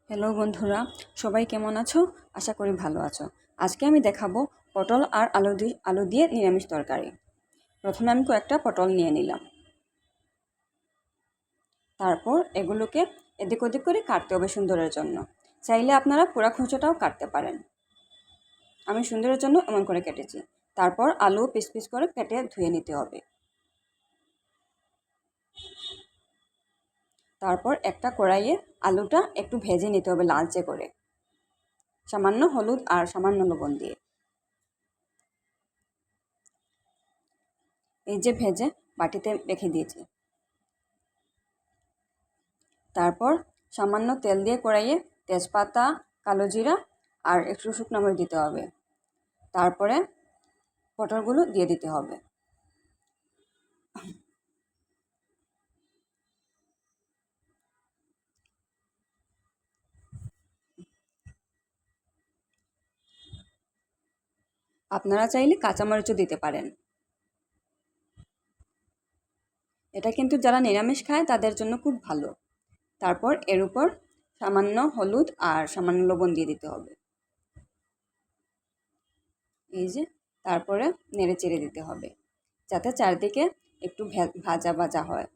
Hello বন্ধুরা, সবাই কেমন আছো? আশা করি ভালো আছো। আজকে আমি দেখাবো পটল আর আলু দিয়ে নিরামিষ তরকারি। প্রথমে আমি কয়েকটা পটল নিয়ে নিলাম। তারপর এগুলোকে এদিক ওদিক করে কাটতে হবে সুন্দরের জন্য। চাইলে আপনারা পুরা খোঁচাটাও কাটতে পারেন। আমি সুন্দরের জন্য এমন করে কেটেছি। তারপর আলু পিস পিস করে কেটে ধুয়ে নিতে হবে। তারপর একটা কড়াইয়ে আলুটা একটু ভেজে নিতে হবে লালচে করে, সামান্য হলুদ আর সামান্য লবণ দিয়ে। এই যে ভেজে বাটিতে রেখে দিয়েছি। তারপর সামান্য তেল দিয়ে কড়াইয়ে তেজপাতা, কালো জিরা আর একটু শুকনো মরিচ দিতে হবে। তারপরে পটলগুলো দিয়ে দিতে হবে। আপনারা চাইলে কাঁচামরিচও দিতে পারেন। এটা কিন্তু যারা নিরামিষ খায় তাদের জন্য খুব ভালো। তারপর এর উপর সামান্য হলুদ আর সামান্য লবণ দিয়ে দিতে হবে। এই যে, তারপরে নেড়ে চেড়ে দিতে হবে যাতে চারদিকে একটু ভাজা ভাজা হয়।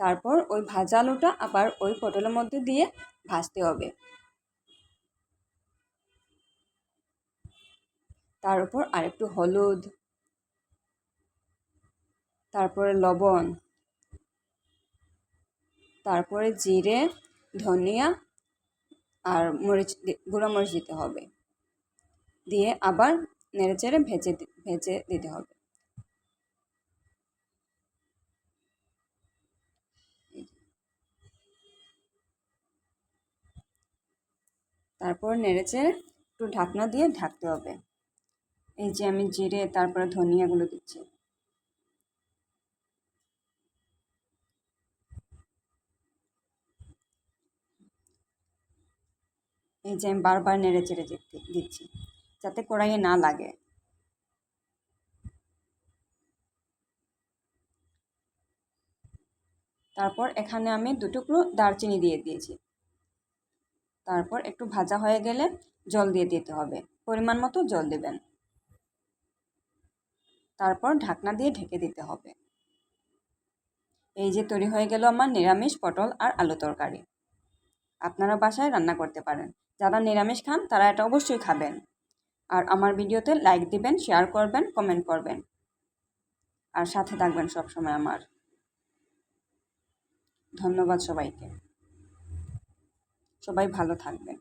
তারপর ওই ভাজা আলুটা আবার ওই পটলের মধ্যে দিয়ে ভাজতে হবে। তার উপর আরেকটু হলুদ, তারপরে লবণ, তারপরে জিরে, ধনিয়া আর গুঁড়া মরিচ দিতে হবে। দিয়ে আবার নেড়েচেড়ে ভেজে দিতে হবে। তারপর নেড়েচেড়ে একটু ঢাকনা দিয়ে ঢাকতে হবে। এই যে আমি জিরে তারপরে ধনিয়াগুলো দিচ্ছি। এই যে আমি বারবার নেড়েচেড়ে দিচ্ছি যাতে কড়াইয়ে না লাগে। তারপর এখানে আমি 2 টুকরো দারচিনি দিয়ে দিয়েছি। তারপর একটু ভাজা হয়ে গেলে জল দিয়ে দিতে হবে। পরিমাণ মতো জল দেবেন। তারপর ঢাকনা দিয়ে ঢেকে দিতে হবে। এই যে তৈরি হয়ে গেল আমার নিরামিষ পটল আর আলু তরকারি। আপনারা বাসায় রান্না করতে পারেন। যারা নিরামিষ খান তারা এটা অবশ্যই খাবেন। আর আমার ভিডিওতে লাইক দিবেন, শেয়ার করবেন, কমেন্ট করবেন। আর সাথে থাকবেন সবসময় আমার। ধন্যবাদ সবাইকে। সবাই ভালো থাকবেন।